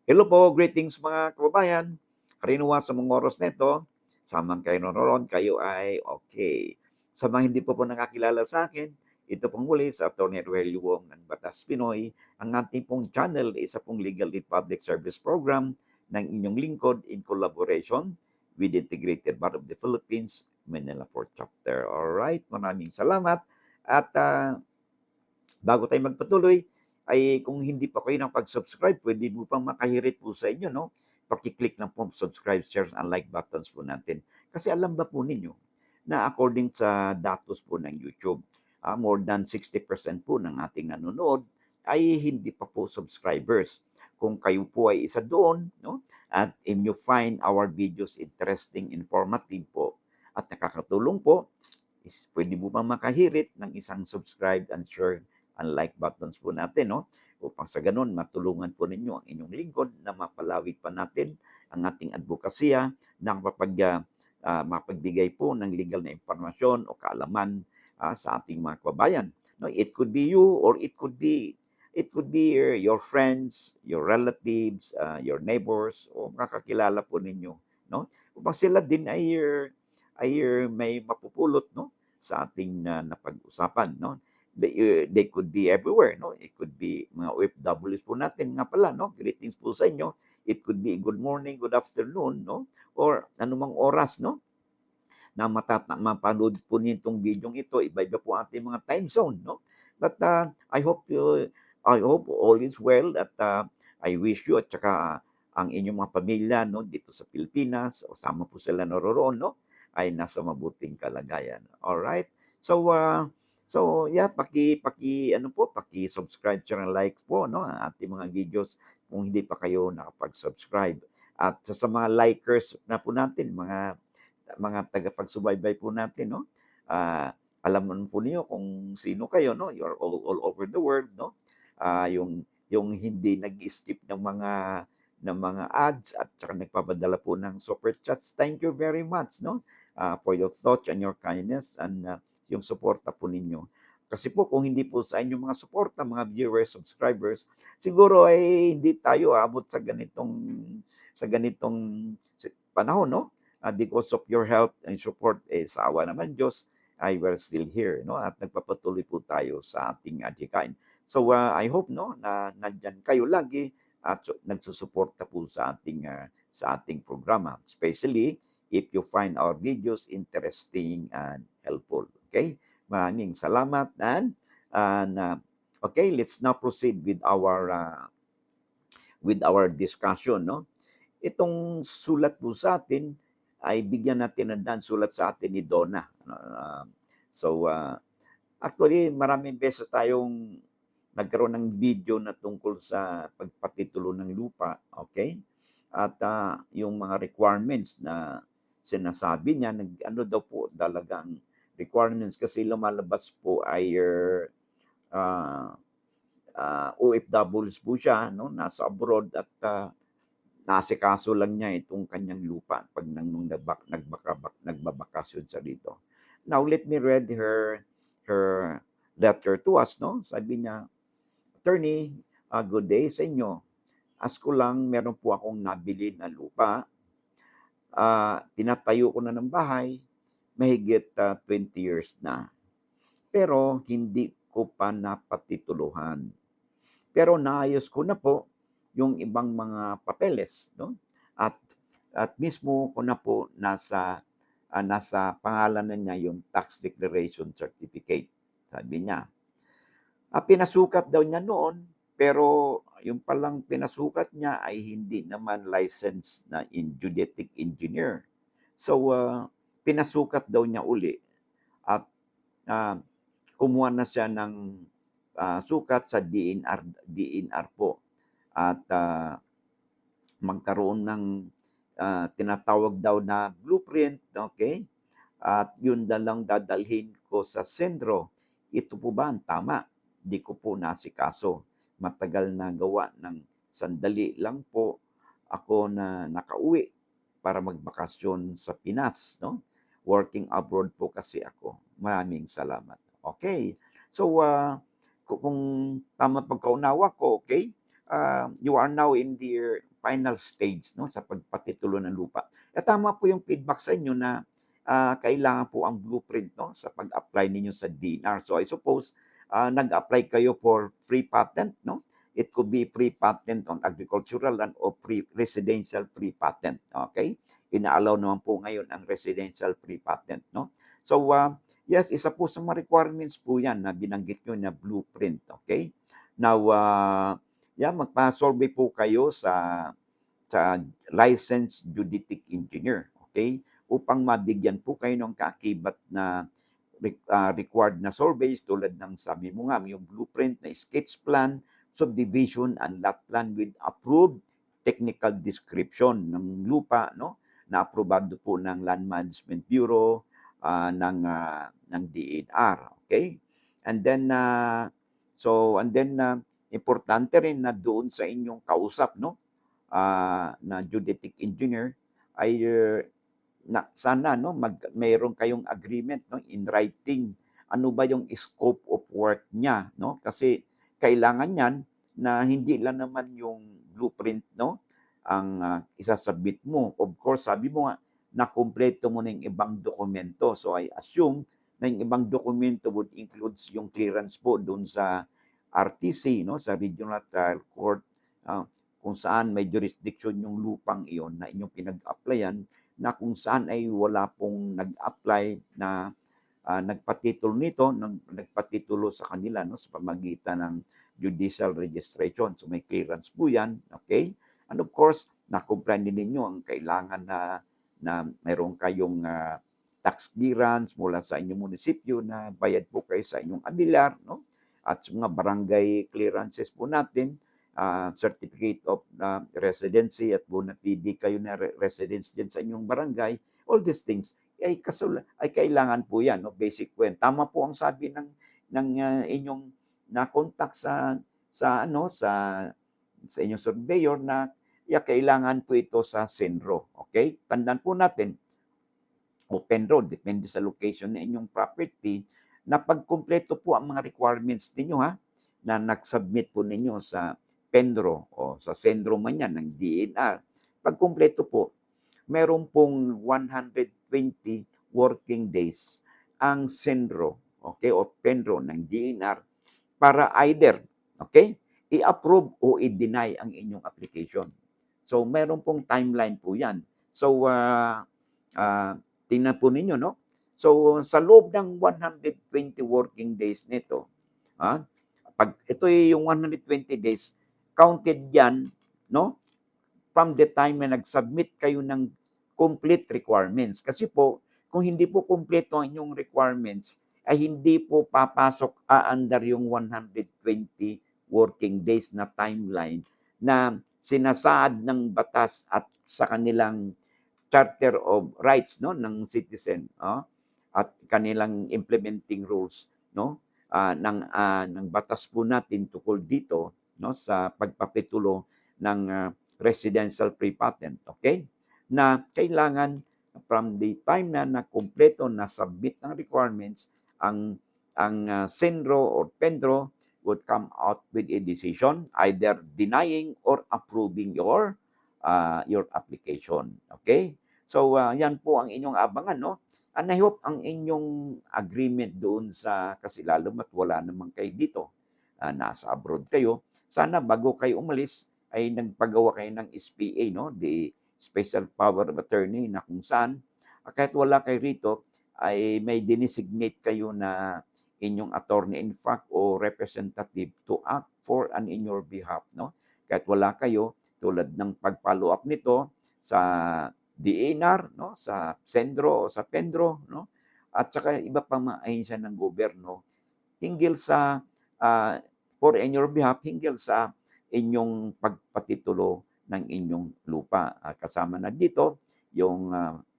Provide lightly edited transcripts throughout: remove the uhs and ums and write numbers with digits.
Hello po, greetings mga kababayan. Harinawa sa mga oras na ito, samang kayo naroon, kayo ay okay. Sa mga hindi pa po nakakilala sa akin, ito pong muli sa Atty. Rogelio Wong ng Batas Pinoy. Ang ating pong channel ay isa pong legal aid public service program ng inyong lingkod in collaboration with Integrated Bar of the Philippines, Manila Port Chapter. Alright, maraming salamat. At bago tayo magpatuloy, ay kung hindi pa kayo ng pag-subscribe, pwede mo pang makahirit po sa inyo, no? Paki-click lang po subscribe, shares, and like buttons po natin. Kasi alam ba po ninyo na according sa datos po ng YouTube, more than 60% po ng ating nanonood ay hindi pa po subscribers. Kung kayo po ay isa doon, no? At if you find our videos interesting, informative po, at nakakatulong po, is pwede mo bang makahirit ng isang subscribe and share and like buttons po natin, no? Upang sa ganun, matulungan po ninyo ang inyong lingkod na mapalawig pa natin ang ating advokasya na mapagbigay po ng legal na impormasyon o kaalaman sa ating mga kababayan. No, it could be you or it could be your friends, your relatives, your neighbors o makakakilala po ninyo, no? Upang sila din ay may mapupulot, no, sa ating napag-usapan, no? They could be everywhere, no? It could be mga OFWs po natin nga pala, no? Greetings po sa inyo. It could be good morning, good afternoon, no? Or anumang oras, no? Na mapanood po niyo itong video ito. Iba-iba po ating mga time zone, no? But I hope all is well at I wish you at saka ang inyong mga pamilya, no, dito sa Pilipinas, o sama po sila naroroon, no, ay nasa mabuting kalagayan. All right. So yeah, paki-subscribe, share and like po, no, ang ating mga videos kung hindi pa kayo nakapag-subscribe. At sa mga likers na po natin, mga tagapagsubaybay po natin, no? Alam naman po niyo kung sino kayo, no? You're all over the world, no? Yung hindi nag-skip ng mga ads at saka nagpapadala po ng super chats. Thank you very much, no? For your thoughts and your kindness and yung suporta po ninyo. Kasi po kung hindi po sa inyong mga suporta, mga viewers, subscribers, siguro ay hindi tayo abot sa ganitong panahon, no? Because of your help and support, sa awa naman Diyos, ay we're still here, no? At nagpapatuloy po tayo sa ating adhikain. So, I hope, no, na nandiyan kayo lagi at nagsusuporta po sa ating programa. Especially if you find our videos interesting and helpful. Okay? Maraming salamat okay, let's now proceed with our discussion, no? Itong sulat po sa atin ay bigyan natin ng sulat sa atin ni Donna. So, actually, maraming beses tayong nagkaroon ng video na tungkol sa pagpatitulo ng lupa, okay? At yung mga requirements na sinasabi niya, ano daw po talagang requirements kasi lumalabas po ay OFWs po siya, no? Nasa abroad at naasikaso lang niya itong kanyang lupa pag nung nagbabakasyon siya dito. Now, let me read her letter to us, no? Sabi niya, Attorney, good day sa inyo. Asko lang, meron po akong nabili na lupa. Pinatayo ko na ng bahay, mahigit 20 years na. Pero hindi ko pa napatituluhan. Pero naayos ko na po yung ibang mga papeles, no? At mismo ko na po nasa pangalan na niya yung tax declaration certificate, sabi niya. Pinasukat daw niya noon, pero yung palang pinasukat niya ay hindi naman licensed na geodetic engineer. So, pinasukat daw niya uli at kumuha na siya ng sukat sa DNR po at magkaroon ng tinatawag daw na blueprint, okay? At yun na lang dadalhin ko sa sentro. Ito po ba ang tama? Di ko po nasikaso. Matagal na gawa ng sandali lang po ako na nakauwi para magbakasyon sa Pinas, no? Working abroad po kasi ako. Maraming salamat. Okay. So, kung tama pagkaunawa ko, okay? you are now in the final stage, no, sa pagpatitulo ng lupa. Tama po yung feedback sa inyo na kailangan po ang blueprint, no, sa pag-apply ninyo sa DNR. So I suppose nag-apply kayo for free patent, no? It could be free patent on agricultural land or free residential free patent. Okay? Ina-allow naman po ngayon ang residential free patent, no? So yes, isa po sa mga requirements po 'yan na binanggit nyo na blueprint. Okay? Now yeah, magpa-survey po kayo sa licensed geodetic engineer, okay? Upang mabigyan po kayo ng kaakibat na required na surveys tulad ng sabi mo nga, yung blueprint na sketch plan, subdivision and lot plan with approved technical description ng lupa, no? Na aprobado po ng Land Management Bureau, ng DNR, okay? And then importante rin na doon sa inyong kausap, no? Na geodetic engineer ay sana, no, mayroon kayong agreement, no, in writing. Ano ba yung scope of work niya, no? Kasi kailangan yan na hindi lang naman yung blueprint, no, ang isasubmit mo. Of course, sabi mo nga na kumpleto mo na yung ibang dokumento. So I assume na yung ibang dokumento would includes yung clearance po doon sa RTC, no, sa Regional Trial Court, kung saan may jurisdiction yung lupang iyon na inyong pinag-applyan, na kung saan ay wala pong nag-apply na nagpatitulo nito, nagpatitulo sa kanila, no, sa pamagitan ng judicial registration. So may clearance po yan, okay? And of course, na-comply din ninyo ang kailangan na mayroon kayong tax clearance mula sa inyong munisipyo na bayad po kayo sa inyong amilyar, no? At sa mga barangay clearances po natin, certificate of residency at bona fide kayo na residence dyan sa inyong barangay, all these things ay kailangan po yan, no? Basic po yan. Tama po ang sabi ng inyong na-contact sa inyong surveyor na kailangan po ito sa Senro. Okay? Tandaan po natin, open road, depende sa location ng inyong property, na pagkumpleto po ang mga requirements ninyo, ha, na nag-submit po ninyo sa Penro o sa Senro man yan ng DNR. Pagkumpleto po, meron pong 120 working days ang Senro, okay, o Penro ng DNR para either, okay, i-approve o i-deny ang inyong application. So, meron pong timeline po yan. So, tingnan po ninyo, no? So, sa loob ng 120 working days nito, pag ito ay yung 120 days, counted yan, no? From the time na nag-submit kayo ng complete requirements. Kasi po, kung hindi po kompleto ang inyong requirements, ay hindi po papasok under yung 120 working days na timeline na sinasaad ng batas at sa kanilang Charter of Rights, no, ng citizen, at kanilang implementing rules, no, ng batas po natin tukol dito, no, sa pagpapitulo ng residential free patent, okay? Na kailangan from the time na nakumpleto na submit ng requirements, ang Senro or Penro would come out with a decision either denying or approving your application. Okay? So, yan po ang inyong abangan, no? And I hope ang inyong agreement doon kasi lalo mat wala naman kayo dito, nasa abroad kayo, sana bago kayo umalis, ay nagpagawa kayo ng SPA, no? The Special Power of Attorney, na kung saan, kahit wala kayo rito, ay may dinesignate kayo na inyong attorney in fact o representative to act for and in your behalf, no? Kahit wala kayo, tulad ng pag-follow up nito sa DNR, no, sa Senro o sa Penro, no, at saka iba pang mga ahensya ng gobyerno hinggil sa for in your behalf, hinggil sa inyong pagpatitulo ng inyong lupa. Kasama na dito yung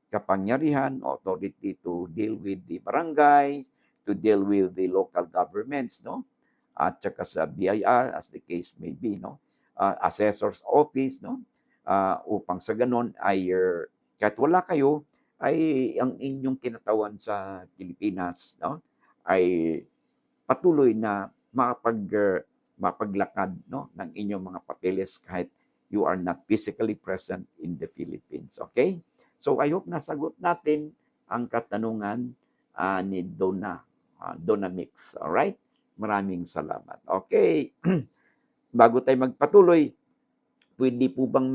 kapangyarihan, authority to deal with the barangay, to deal with the local governments, no, at saka sa BIR as the case may be, no, assessor's office, no, upang sa ganon ay kahit wala kayo, ay ang inyong kinatawan sa Pilipinas, no, ay patuloy na mapaglakad, no, ng inyong mga papeles kahit you are not physically present in the Philippines. Okay? So I hope nasagot natin ang katanungan ni Donna Mix. Alright? Maraming salamat. Okay. Bago tayo magpatuloy, pwede po bang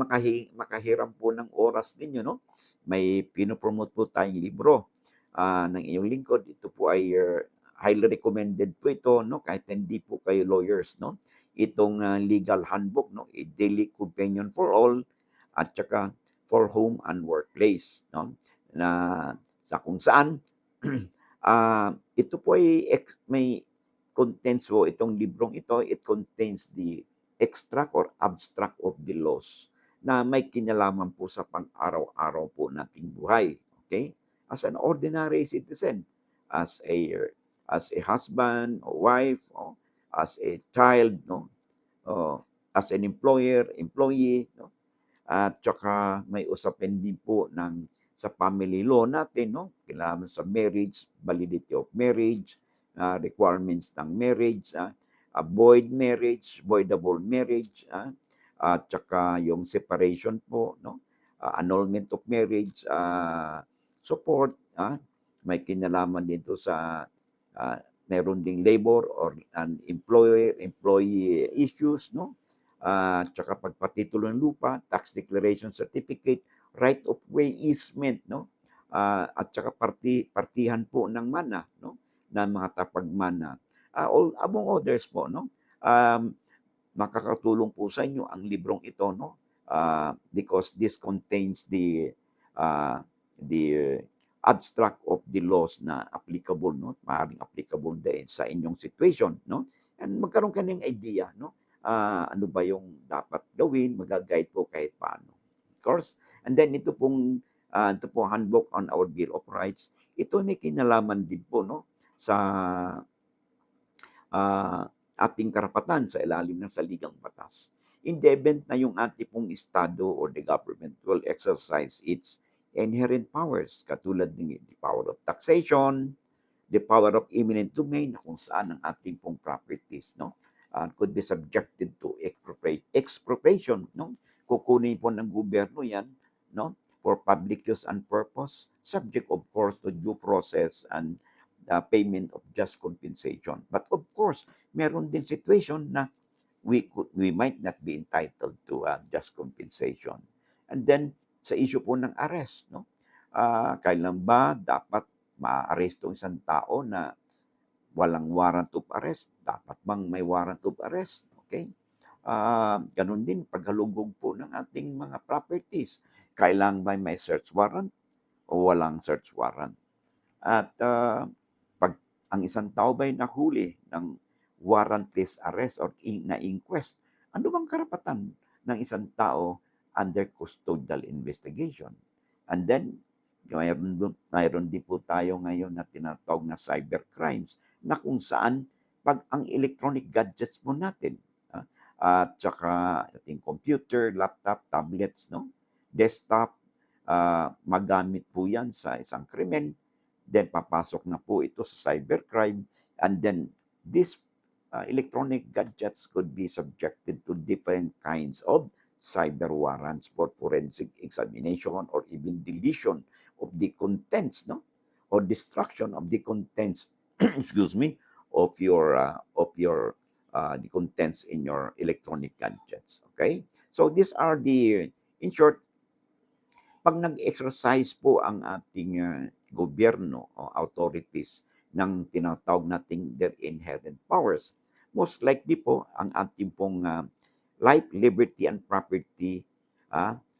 makahiram po ng oras ninyo, no? May pinopromote po tayong libro ng iyong lingkod. Ito po ay highly recommended po ito, no? Kahit hindi po kayo lawyers, no? Itong legal handbook, no? A daily companion for all at saka for home and workplace, no? Na sa kung saan ito po ay may contents po itong librong ito. It contains the extract or abstract of the laws na may kinalaman po sa pang-araw-araw po nating buhay. Okay? As an ordinary citizen, as a husband or wife, as a child, no? As an employer, employee, no? At saka may usapin din po sa family law natin, no? Kailangan sa marriage, validity of marriage, requirements ng marriage, void marriage, voidable marriage, at saka yung separation po, no? Annulment of marriage, support, may kinalaman dito sa meron ding labor or an employee issues, no? Tsaka pagpatitulo ng lupa, tax declaration certificate, right of way easement, no? At saka partihan po ng mana, no? Ng mga tapagmana. Among others po, no? Makakatulong po sa inyo ang librong ito, no? Because this contains the abstract of the laws na applicable, no? Maaaring applicable din sa inyong situation, no? And magkaroon ka ng idea, no? Ano ba yung dapat gawin, mag-guide po kahit paano. Of course. And then ito pong Handbook on our Bill of Rights. Ito may kinalaman din po, no? Sa ating karapatan sa ilalim ng saligang batas. In the event na yung ating pong estado or the government will exercise its inherent powers, katulad ng the power of taxation, the power of eminent domain, na kung saan ang ating pong properties, no? Could be subjected to expropriation, no? Kukunin po ng gobyerno yan, no? For public use and purpose, subject of course to due process and payment of just compensation. But of course, meron din situation na we might not be entitled to just compensation. And then sa issue po ng arrest, no? Kailan ba dapat ma-aresto isang tao na walang warrant of arrest? Dapat bang may warrant of arrest? Okay? Ganun din paghalugog po ng ating mga properties. Kailangan ba may search warrant o walang search warrant? At pag ang isang tao ba'y nahuli ng warrantless arrest or na inquest, ano bang karapatan ng isang tao under custodial investigation? And then, mayroon din po tayo ngayon na tinatawag na cybercrimes na kung saan pag ang electronic gadgets mo natin, at saka ating computer, laptop, tablets, no? Desktop, magamit po yan sa isang krimen, then papasok na po ito sa cybercrime, and then these electronic gadgets could be subjected to different kinds of cyber warrants for forensic examination or even deletion of the contents, no? Or destruction of the contents, excuse me, of your the contents in your electronic gadgets. Okay? So these are in short, pag nag-exercise po ang ating gobyerno o authorities ng tinatawag nating their inherent powers, most likely po ang ating pong life, liberty, and property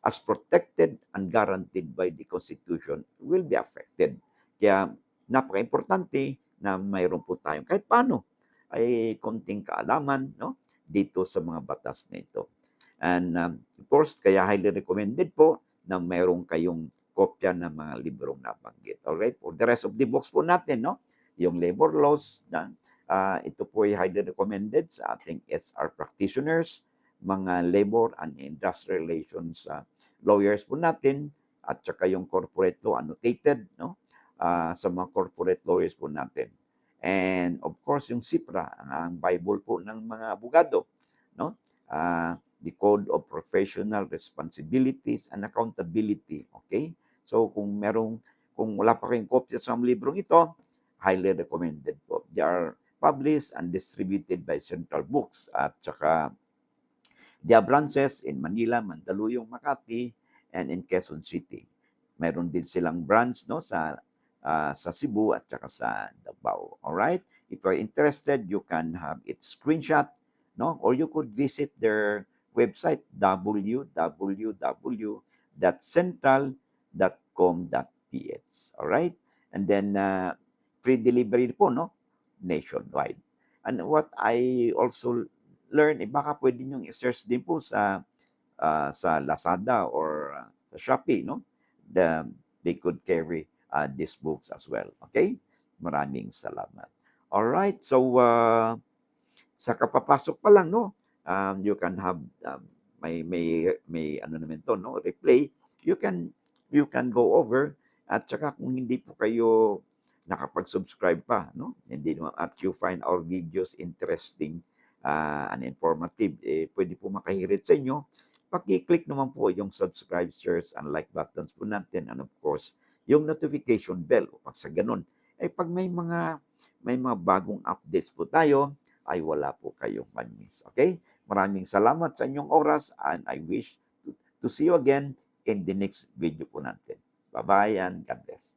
as protected and guaranteed by the Constitution will be affected. Kaya napaka-importante na mayroon po tayong kahit paano ay konting kaalaman, no, dito sa mga batas na ito. And of course, kaya highly recommended po na mayroon kayong kopya ng mga librong nabanggit. Alright? For the rest of the books po natin, no, yung labor laws, ito po ay highly recommended sa ating SR practitioners, mga labor and industrial relations lawyers po natin, at saka yung corporate law annotated, no, sa mga corporate lawyers po natin. And of course, yung SIPRA, ang Bible po ng mga abogado, no? The Code of Professional Responsibilities and Accountability, okay? So kung wala pa kayong kopya sa librong ito, highly recommended po. They are published and distributed by Central Books at saka they have branches in Manila, Mandaluyong, Makati, and in Quezon City. Meron din silang branch no sa Cebu at saka sa Davao. All right? If you're interested, you can have it screenshot, no? Or you could visit their website www.central.com.ph. All right? And then free delivery po, no? Nationwide. And what I also learned, baka pwede nyo i-search din po sa Lazada or sa Shopee, no? They could carry these books as well. Okay? Maraming salamat. All right. So sa kapapasok pa lang, no? You can have may ano naman to, no? Replay. You can go over at saka kung hindi po kayo nakapag-subscribe pa, no? Hindi naman at you find our videos interesting and informative, pwede po makahirit sa inyo. Paki-click naman po yung subscribe, shares, and like buttons po natin. And of course, yung notification bell upang sa ganun. Pag may mga bagong updates po tayo, ay wala po kayong man-miss. Okay? Maraming salamat sa inyong oras and I wish to see you again in the next video po natin. Bye-bye and God bless.